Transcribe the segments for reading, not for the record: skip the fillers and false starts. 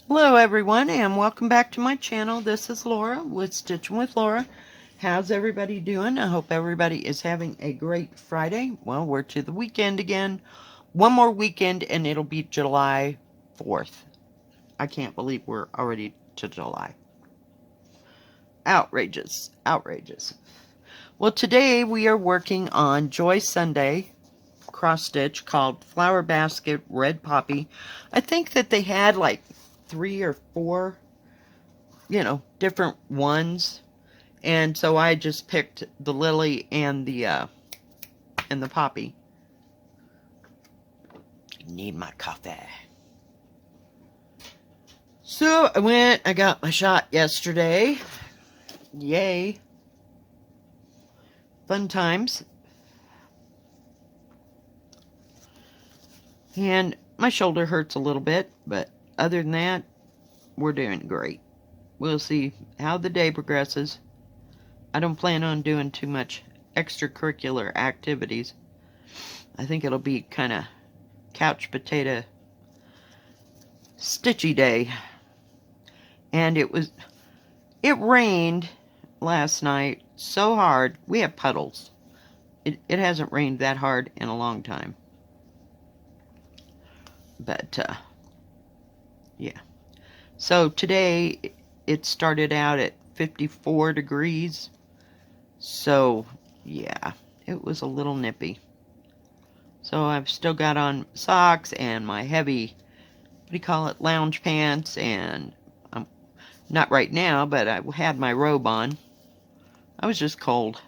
Hello everyone and welcome back to my channel. This is Laura with Stitchin with Laura. How's everybody doing? I hope everybody is having a great Friday. Well, we're to the weekend again. One more weekend and it'll be July 4th. I can't believe we're already to July. Outrageous. Outrageous. Well, today we are working on Joy Sunday cross stitch called Flower Basket Red Poppy. I think that they had like 3 or 4 different ones, and so I just picked the lily and the poppy. Need my coffee. So I got my shot yesterday. Yay. Fun times. And my shoulder hurts a little bit, but other than that, we're doing great. We'll see how the day progresses. I don't plan on doing too much extracurricular activities. I think it'll be kind of couch potato stitchy day. And it rained last night so hard. We have puddles. It hasn't rained that hard in a long time. But yeah. So today it started out at 54 degrees. So yeah, it was a little nippy. So I've still got on socks and my heavy, what do you call it, lounge pants, and not right now, but I had my robe on. I was just cold.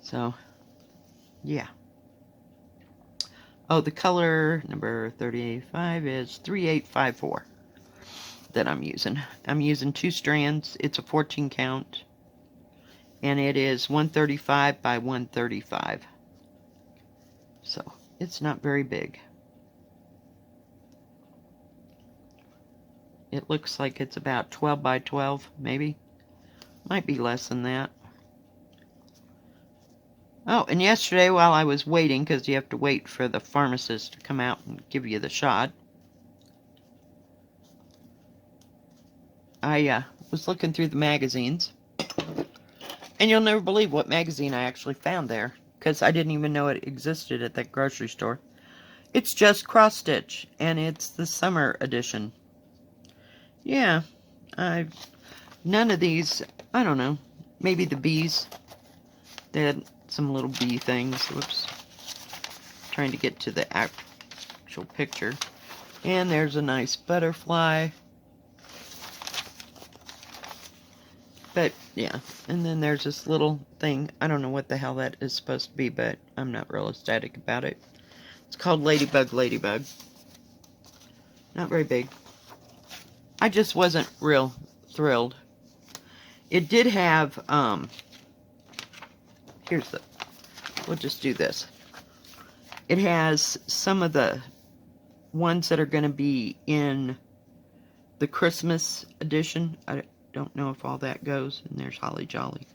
So yeah. Oh, the color number 35 is 3854 that I'm using. I'm using 2 strands. It's a 14 count. And it is 135 by 135. So it's not very big. It looks like it's about 12 by 12, maybe. Might be less than that. Oh, and yesterday while I was waiting, because you have to wait for the pharmacist to come out and give you the shot, I was looking through the magazines. And you'll never believe what magazine I actually found there, because I didn't even know it existed at that grocery store. It's just cross stitch, and it's the summer edition. Yeah, none of these, I don't know, maybe the bees. They had some little bee things. Whoops. Trying to get to the actual picture. And there's a nice butterfly. But yeah, and then there's this little thing. I don't know what the hell that is supposed to be, but I'm not real ecstatic about it. It's called Ladybug Ladybug. Not very big. I just wasn't real thrilled. It did have, we'll just do this. It has some of the ones that are going to be in the Christmas edition. I don't know if all that goes. And there's Holly Jolly.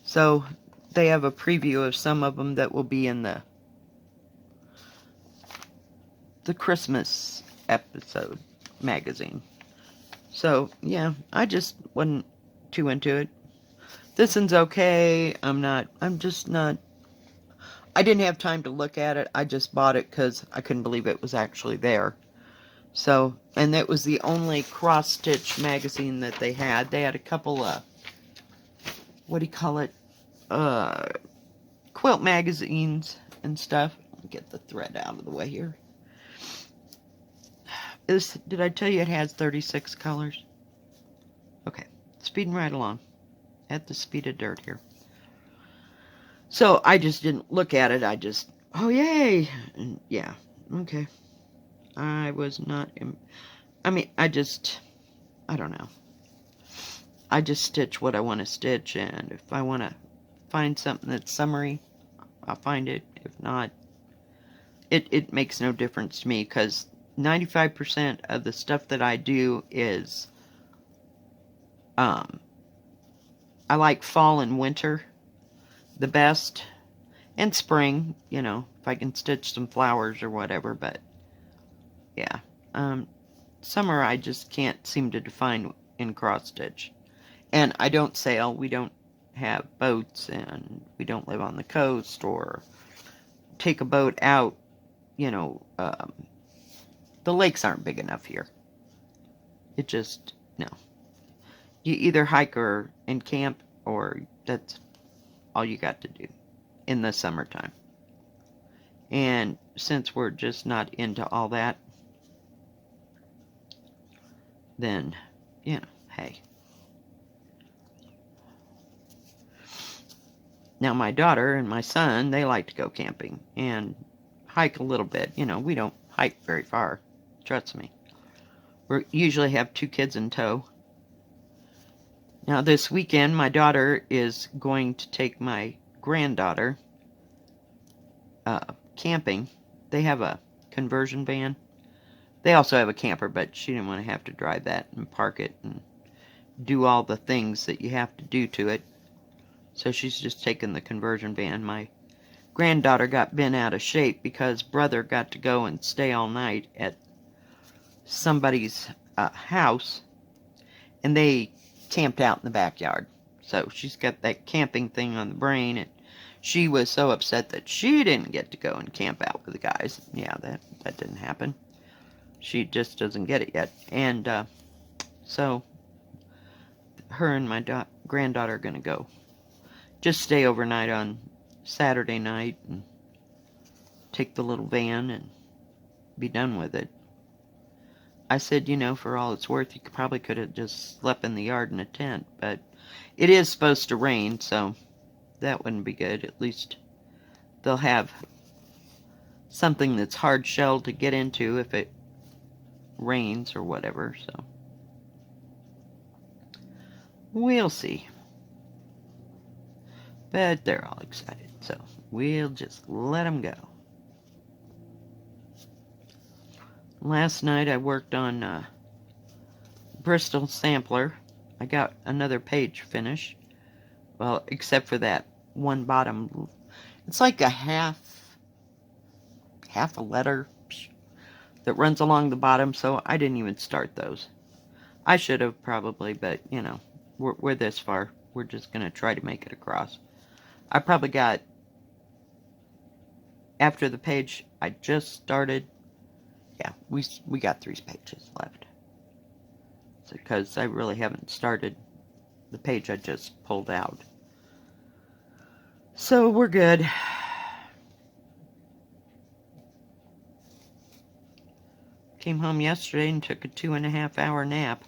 So they have a preview of some of them that will be in the Christmas episode magazine. So yeah, I just wasn't too into it. This one's okay. I'm just not. I didn't have time to look at it. I just bought it because I couldn't believe it was actually there. So, and that was the only cross-stitch magazine that they had. They had a couple of, what do you call it, quilt magazines and stuff. Let me get the thread out of the way here. Did I tell you it has 36 colors? Okay, speeding right along. At the speed of dirt here. So I just didn't look at it. I just, oh yay! And yeah, okay. I was not, I don't know. I just stitch what I want to stitch, and if I want to find something that's summery, I'll find it. If not, it makes no difference to me, because 95% of the stuff that I do is, I like fall and winter the best, and spring, if I can stitch some flowers or whatever, but yeah, summer I just can't seem to define in cross stitch. And I don't sail, we don't have boats, and we don't live on the coast or take a boat out, you know, the lakes aren't big enough here. It just, no. You either hike or and camp, or that's all you got to do in the summertime. And since we're just not into all that, then, you know, hey. Now my daughter and my son, they like to go camping and hike a little bit. You know, we don't hike very far, trust me. We usually have 2 kids in tow. Now this weekend, my daughter is going to take my granddaughter camping. They have a conversion van. They also have a camper, but she didn't want to have to drive that and park it and do all the things that you have to do to it. So she's just taking the conversion van. My granddaughter got bent out of shape because brother got to go and stay all night at somebody's house, and they camped out in the backyard. So she's got that camping thing on the brain, and she was so upset that she didn't get to go and camp out with the guys. Yeah, that didn't happen. She just doesn't get it yet. And so her and my granddaughter are going to go just stay overnight on Saturday night and take the little van and be done with it. I said, you know, for all it's worth, you probably could have just slept in the yard in a tent, but it is supposed to rain, so that wouldn't be good. At least they'll have something that's hard shelled to get into if it rains or whatever, so we'll see. But they're all excited, so we'll just let them go. Last night I worked on Bristol Sampler. I got another page finished. Well, except for that one bottom. It's like a half a letter that runs along the bottom, so I didn't even start those. I should have probably, but, you know, we're this far. We're just going to try to make it across. I probably got, after the page I just started, yeah, we got 3 pages left. So, because I really haven't started the page I just pulled out. So we're good. Came home yesterday and took a 2.5-hour nap.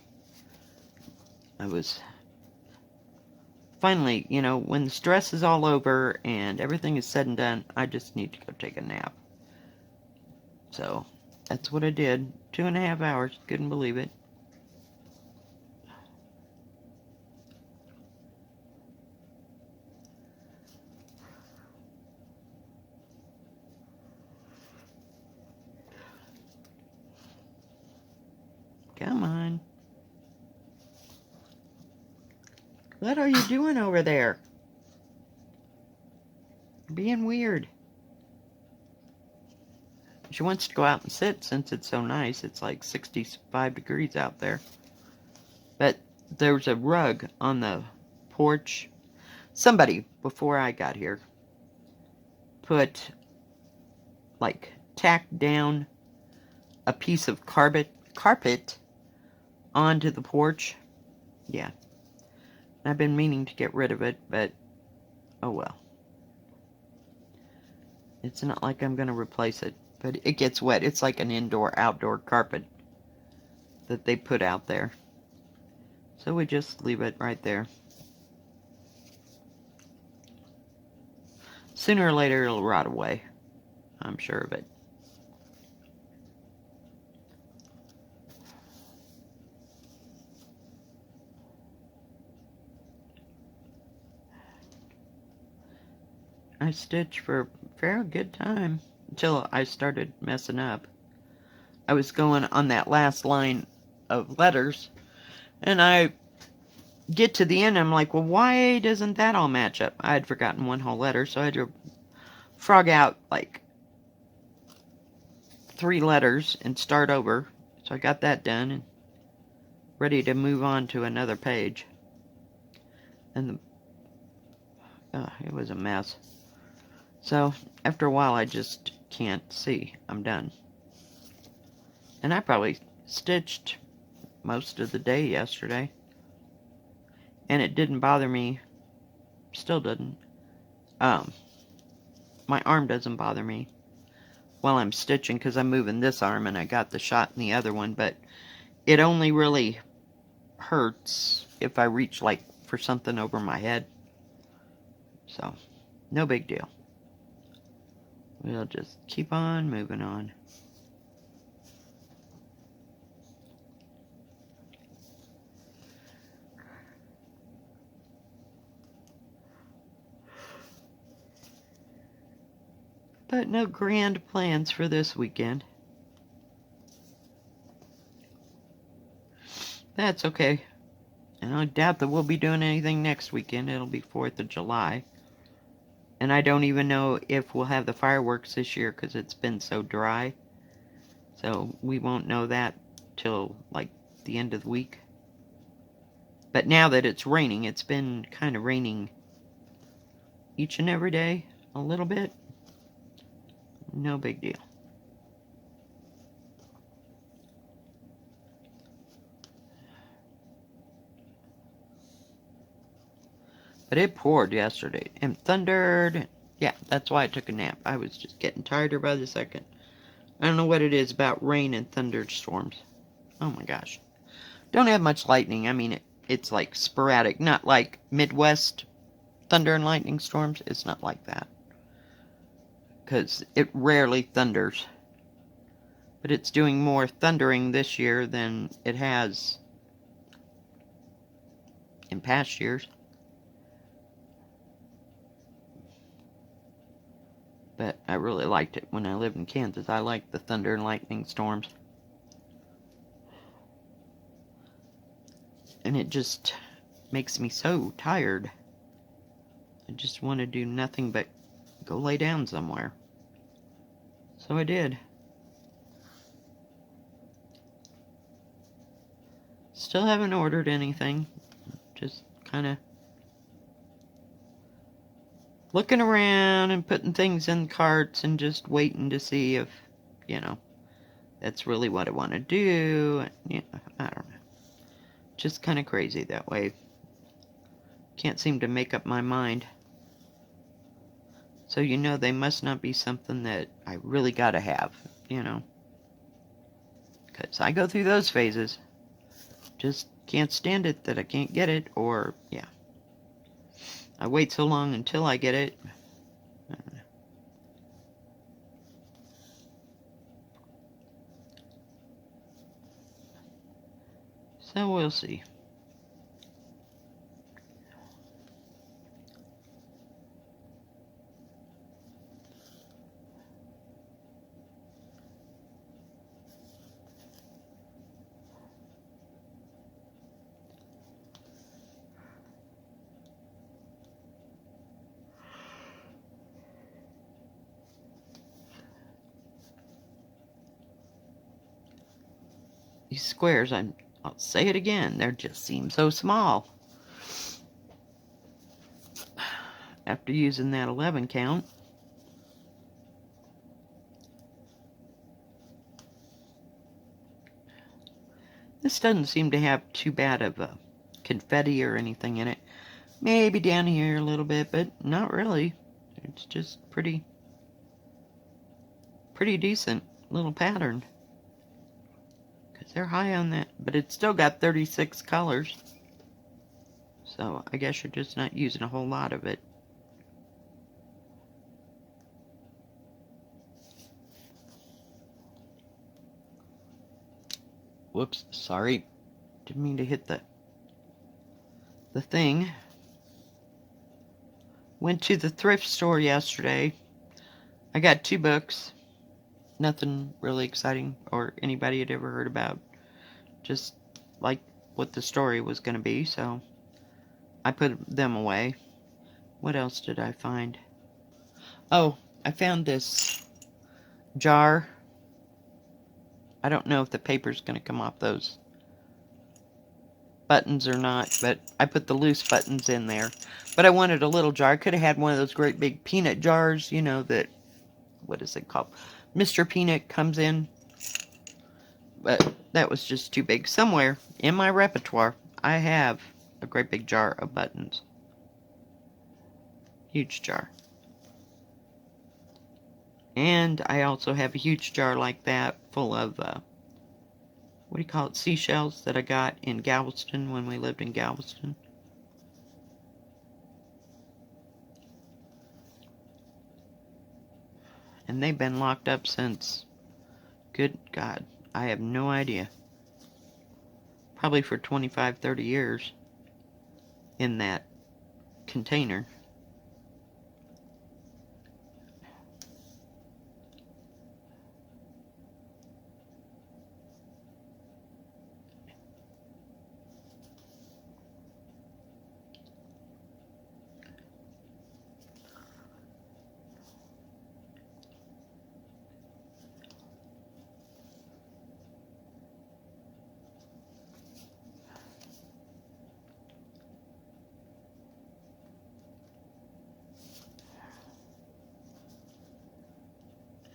I was finally, you know, when the stress is all over and everything is said and done, I just need to go take a nap. So that's what I did. 2.5 hours. Couldn't believe it. Come on. What are you doing over there? You're being weird. She wants to go out and sit since it's so nice. It's like 65 degrees out there. But there's a rug on the porch. Somebody, before I got here, put, like, tacked down a piece of carpet onto the porch. Yeah. I've been meaning to get rid of it, but oh well. It's not like I'm going to replace it, but it gets wet. It's like an indoor-outdoor carpet that they put out there. So we just leave it right there. Sooner or later it'll rot away. I'm sure of it. I stitched for a fairly good time until I started messing up. I was going on that last line of letters, and I get to the end, I'm like, well, why doesn't that all match up? I had forgotten one whole letter, so I had to frog out like 3 letters and start over. So So I got that done and ready to move on to another page. And it was a mess. So after a while I just can't see. I'm done. And I probably stitched most of the day yesterday. And it didn't bother me. Still didn't. My arm doesn't bother me while I'm stitching because I'm moving this arm and I got the shot in the other one, but it only really hurts if I reach like for something over my head. So, no big deal. We'll just keep on moving on. But no grand plans for this weekend. That's okay. And I doubt that we'll be doing anything next weekend. It'll be 4th of July. And I don't even know if we'll have the fireworks this year because it's been so dry. So we won't know that till like the end of the week. But now that it's raining, it's been kind of raining each and every day a little bit. No big deal. But it poured yesterday and thundered. Yeah, that's why I took a nap. I was just getting tireder by the second. I don't know what it is about rain and thunderstorms. Oh my gosh. Don't have much lightning. I mean, it's like sporadic. Not like Midwest thunder and lightning storms. It's not like that. Because it rarely thunders. But it's doing more thundering this year than it has in past years. But I really liked it when I lived in Kansas. I liked the thunder and lightning storms. And it just makes me so tired. I just want to do nothing but go lay down somewhere. So I did. Still haven't ordered anything. Just kind of looking around and putting things in carts and just waiting to see if, that's really what I want to do. I don't know. Just kind of crazy that way. Can't seem to make up my mind. So they must not be something that I really gotta have, Because I go through those phases. Just can't stand it that I can't get it, or, yeah. I wait so long until I get it. So we'll see. These squares, I'll say it again, they just seem so small. After using that 11 count. This doesn't seem to have too bad of a confetti or anything in it. Maybe down here a little bit, but not really. It's just pretty decent little pattern. Because they're high on that. But it's still got 36 colors. So I guess you're just not using a whole lot of it. Whoops, sorry. Didn't mean to hit the thing. Went to the thrift store yesterday. I got 2 books. Nothing really exciting or anybody had ever heard about. Just like what the story was going to be, so I put them away. What else did I find? Oh, I found this jar I don't know if the paper's going to come off those buttons or not, but I put the loose buttons in there. But I wanted a little jar. I could have had one of those great big peanut jars, you know, that, what is it called? Mr. Peanut comes in. But that was just too big. Somewhere in my repertoire, I have a great big jar of buttons. Huge jar. And I also have a huge jar like that full of, what do you call it, seashells that I got in Galveston when we lived in Galveston. And they've been locked up since, good God, I have no idea. Probably for 25, 30 years in that container.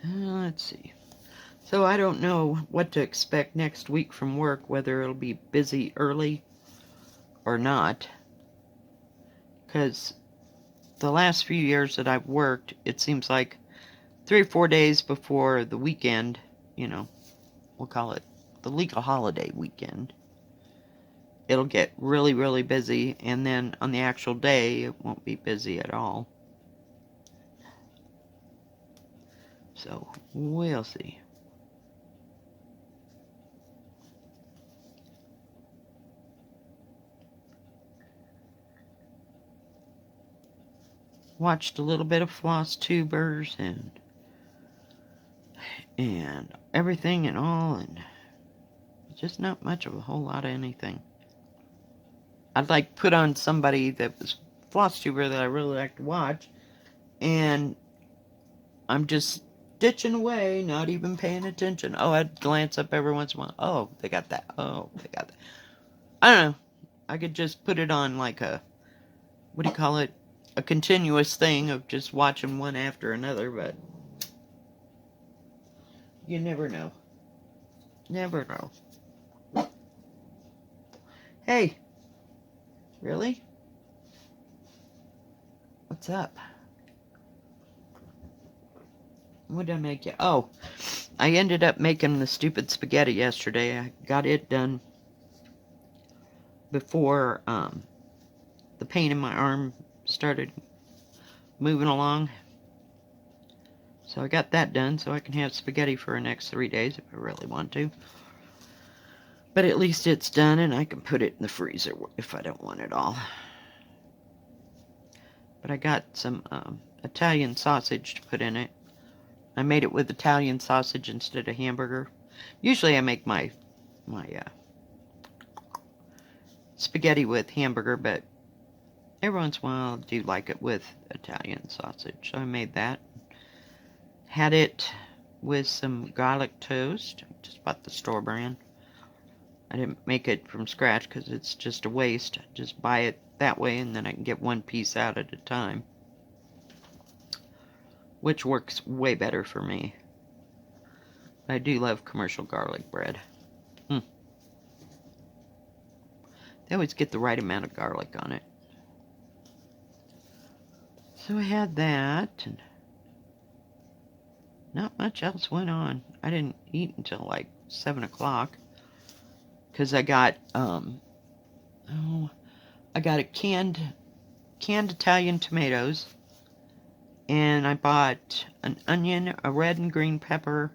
Let's see. So I don't know what to expect next week from work, whether it'll be busy early or not. Because the last few years that I've worked, it seems like 3 or 4 days before the weekend, you know, we'll call it the legal holiday weekend, it'll get really, really busy, and then on the actual day, it won't be busy at all. So, we'll see. Watched a little bit of Floss Tubers and everything and all, and just not much of a whole lot of anything. I'd like put on somebody that was Floss Tuber that I really like to watch, and I'm just stitching away, not even paying attention. Oh, I'd glance up every once in a while. Oh, they got that. Oh, they got that. I don't know. I could just put it on like a, what do you call it? A continuous thing of just watching one after another, but you never know. Never know. Hey, really? What's up? What did I make you? Oh, I ended up making the stupid spaghetti yesterday. I got it done before the pain in my arm started moving along. So I got that done so I can have spaghetti for the next 3 days if I really want to. But at least it's done and I can put it in the freezer if I don't want it all. But I got some Italian sausage to put in it. I made it with Italian sausage instead of hamburger. Usually I make my spaghetti with hamburger, but every once in a while I do like it with Italian sausage. So I made that. Had it with some garlic toast. I just bought the store brand. I didn't make it from scratch because it's just a waste. I just buy it that way and then I can get one piece out at a time. Which works way better for me. I do love commercial garlic bread. They always get the right amount of garlic on it. So I had that, and not much else went on. I didn't eat until like 7 o'clock. Because I got, I got a canned Italian tomatoes. And I bought an onion, a red and green pepper,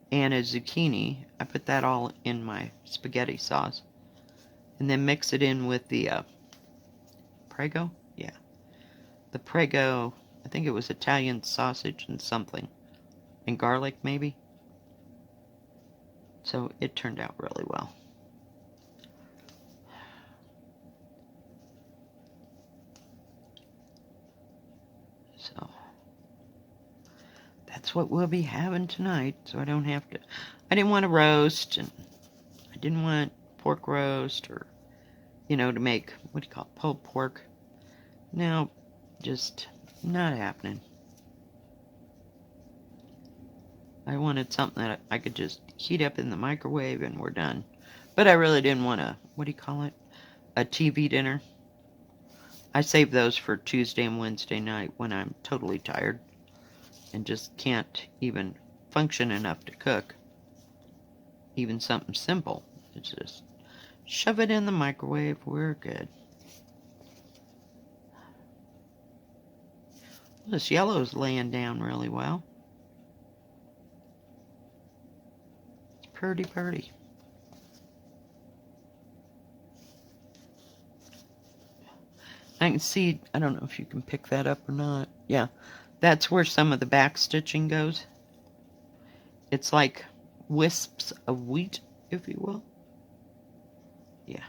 and a zucchini. I put that all in my spaghetti sauce. And then mix it in with the Prego? Yeah. The Prego, I think it was Italian sausage and something. And garlic, maybe. So it turned out really well. So that's what we'll be having tonight. So I don't have to. I didn't want a roast, and I didn't want pork roast or, to make, what do you call it, pulled pork. No, just not happening. I wanted something that I could just heat up in the microwave and we're done. But I really didn't want a, what do you call it, a TV dinner. I save those for Tuesday and Wednesday night when I'm totally tired and just can't even function enough to cook. Even something simple. It's just shove it in the microwave, we're good. This yellow's laying down really well. It's pretty. I can see, I don't know if you can pick that up or not. Yeah, that's where some of the back stitching goes. It's like wisps of wheat, if you will. Yeah.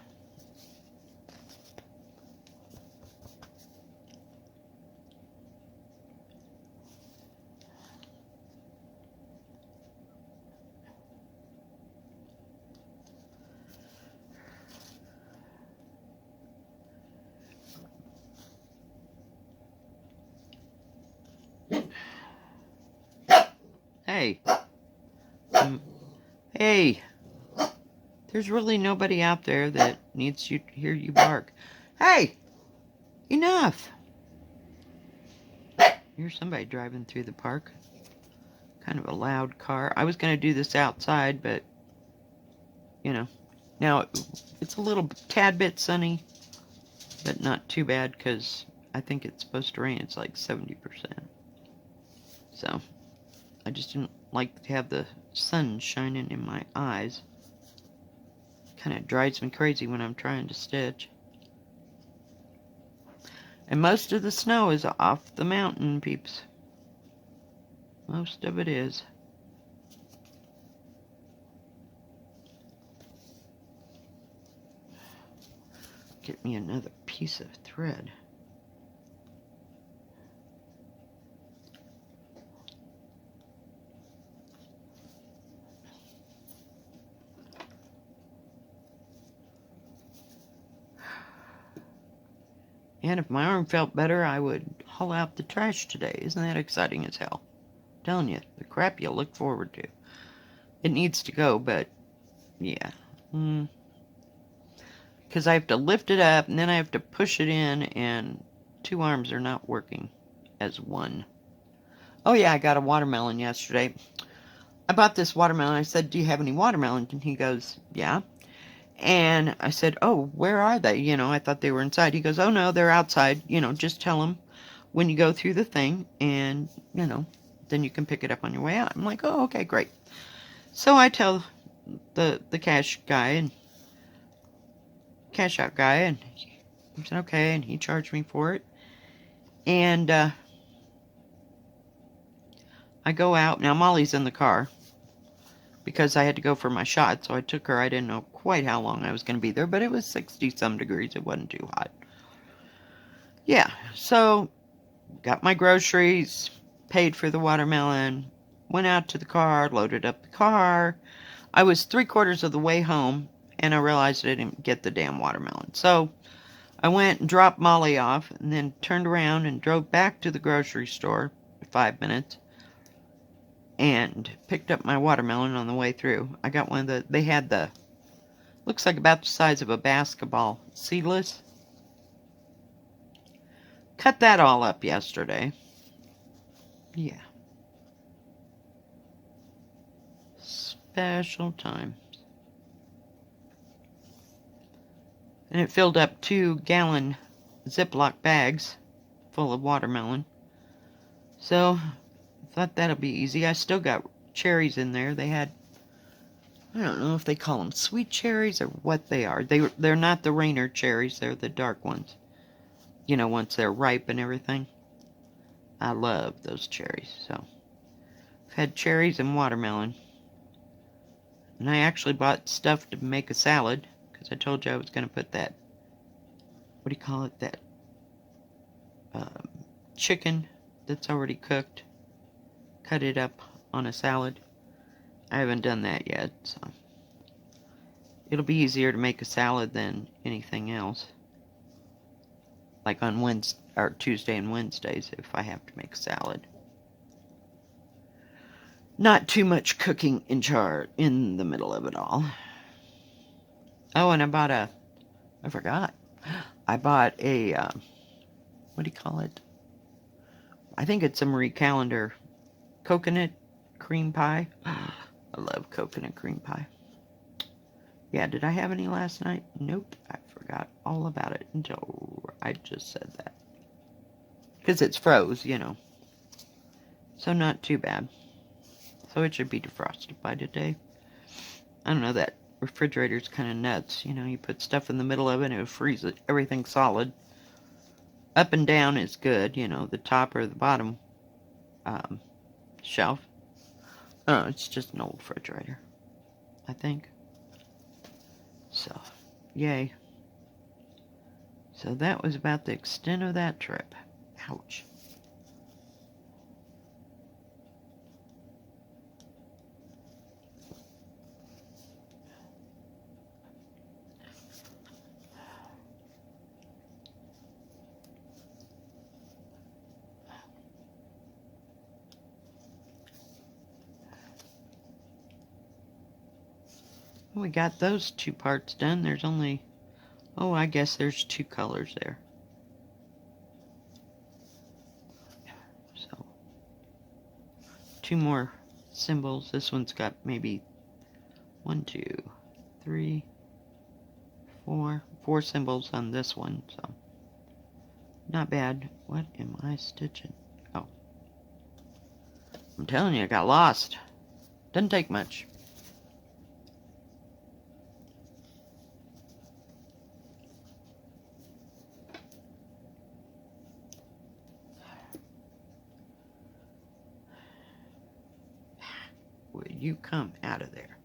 Hey. Hey. There's really nobody out there that needs to hear you bark. Hey! Enough! Here's somebody driving through the park. Kind of a loud car. I was going to do this outside, but, Now, it's a little tad bit sunny, but not too bad because I think it's supposed to rain. It's like 70%. So, I just didn't like to have the sun shining in my eyes. Kind of drives me crazy when I'm trying to stitch. And most of the snow is off the mountain, peeps. Most of it is. Get me another piece of thread. And if my arm felt better, I would haul out the trash today. Isn't that exciting as hell? I'm telling you, the crap you look forward to. It needs to go, but yeah. Because I have to lift it up, and then I have to push it in, and two arms are not working as one. Oh yeah, I got a watermelon yesterday. I bought this watermelon. I said, do you have any watermelon? And he goes, yeah. And I said, oh, where are they? I thought they were inside. He goes, oh, no, they're outside. Just tell them when you go through the thing and, then you can pick it up on your way out. I'm like, oh, okay, great. So I tell the cash out guy, and he said, okay, and he charged me for it. And I go out. Now, Molly's in the car because I had to go for my shot, so I took her. I didn't know quite how long I was going to be there, but it was 60-some degrees. It wasn't too hot. Yeah, so got my groceries, paid for the watermelon, went out to the car, loaded up the car. I was 3/4 of the way home, and I realized I didn't get the damn watermelon. So I went and dropped Molly off, and then turned around and drove back to the grocery store for 5 minutes, and picked up my watermelon on the way through. I got one of they had looks like about the size of a basketball, seedless. Cut that all up yesterday. Yeah. Special time. And it filled up 2-gallon Ziploc bags full of watermelon. So, thought that'll be easy. I still got cherries in there. They had, I don't know if they call them sweet cherries or what they are. They're not the Rainer cherries. They're the dark ones. Once they're ripe and everything. I love those cherries. So, I've had cherries and watermelon. And I actually bought stuff to make a salad. Because I told you I was going to put that, what do you call it, that chicken that's already cooked, cut it up on a salad. I haven't done that yet, so it'll be easier to make a salad than anything else. Like on Wednesday or Tuesday and Wednesdays if I have to make a salad. Not too much cooking in the middle of it all. Oh, and I forgot. I bought a, what do you call it? I think it's a Marie Callender coconut cream pie. I love coconut cream pie. Yeah, did I have any last night? Nope, I forgot all about it until I just said that. Because it's froze, you know. So not too bad. So it should be defrosted by today. I don't know, that refrigerator's kind of nuts. You know, you put stuff in the middle of it and it'll freeze it, everything solid. Up and down is good, you know, the top or the bottom shelf. Oh, it's just an old refrigerator, I think. So, yay. So that was about the extent of that trip. Ouch. We got those two parts done. There's only, oh, I guess there's two colors there. So, two more symbols. This one's got maybe 1, 2, 3, 4 symbols on this one, so not bad. What am I stitching? Oh, I'm telling you, I got lost. Doesn't take much. Will you come out of there?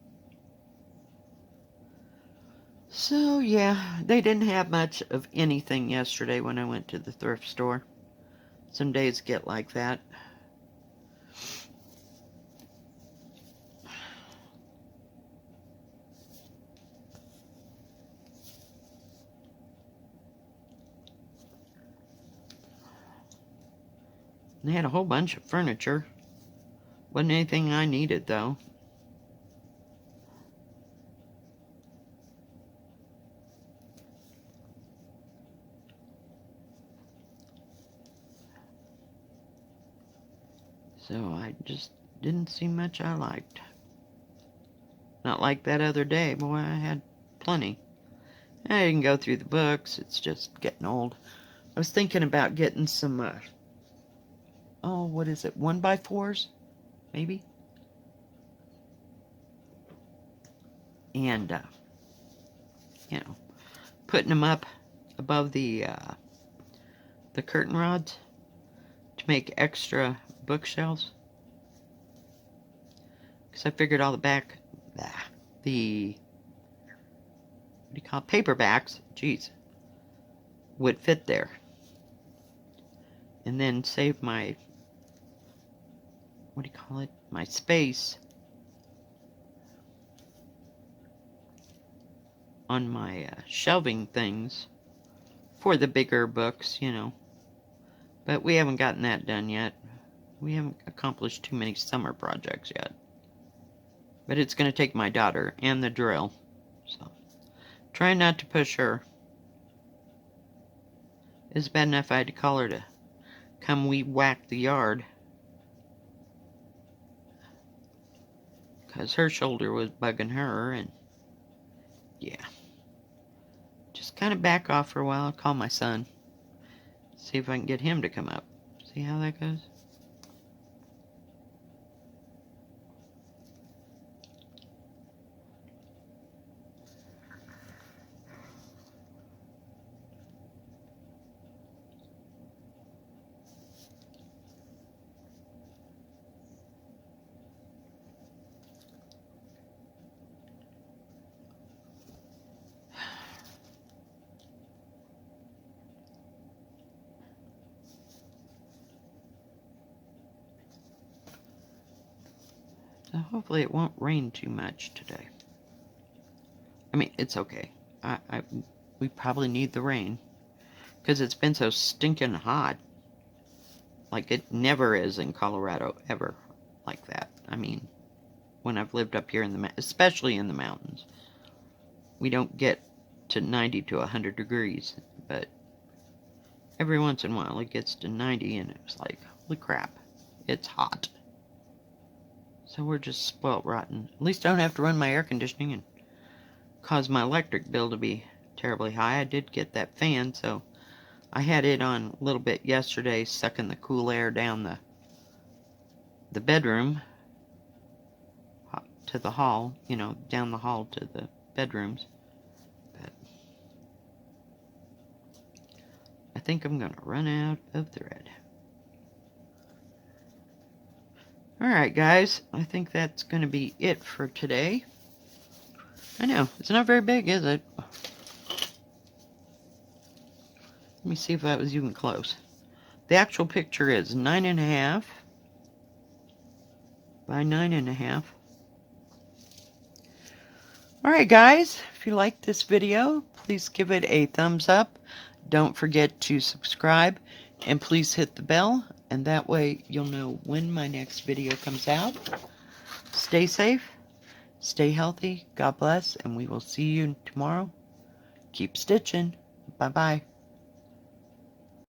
So, yeah, they didn't have much of anything yesterday when I went to the thrift store. Some days get like that. They had a whole bunch of furniture. Wasn't anything I needed, though. So I just didn't see much I liked. Not like that other day. Boy, I had plenty. I didn't go through the books. It's just getting old. I was thinking about getting some, oh, what is it? 1x4s? Maybe? And, you know, putting them up above the curtain rods to make extra bookshelves. Because I figured all the back, the, what do you call it, paperbacks, geez, would fit there. And then save my, what do you call it, my space on my shelving things for the bigger books, you know. But we haven't gotten that done yet. We haven't accomplished too many summer projects yet. But it's going to take my daughter and the drill. So, trying not to push her. It's bad enough I had to call her to come weed whack the yard. Because her shoulder was bugging her, and yeah. Just kind of back off for a while. I'll call my son. See if I can get him to come up. See how that goes? hopefully it won't rain too much today. I mean, it's okay. We probably need the rain because it's been so stinking hot. Like it never is in Colorado, ever like that. I mean, when I've lived up here in the, especially in the mountains, we don't get to 90 to 100 degrees, but every once in a while it gets to 90 and it's like, holy crap, it's hot. So we're just spoiled rotten. At least I don't have to run my air conditioning and cause my electric bill to be terribly high. I did get that fan, so I had it on a little bit yesterday, sucking the cool air down the bedroom to the hall, you know, down the hall to the bedrooms. But I think I'm going to run out of thread. Alright guys, I think that's going to be it for today. I know, it's not very big, is it? Let me see if that was even close. The actual picture is 9.5 by 9.5. Alright guys, if you liked this video, please give it a thumbs up. Don't forget to subscribe and please hit the bell, and that way you'll know when my next video comes out. Stay safe, stay healthy, God bless, and we will see you tomorrow. Keep stitching. Bye-bye.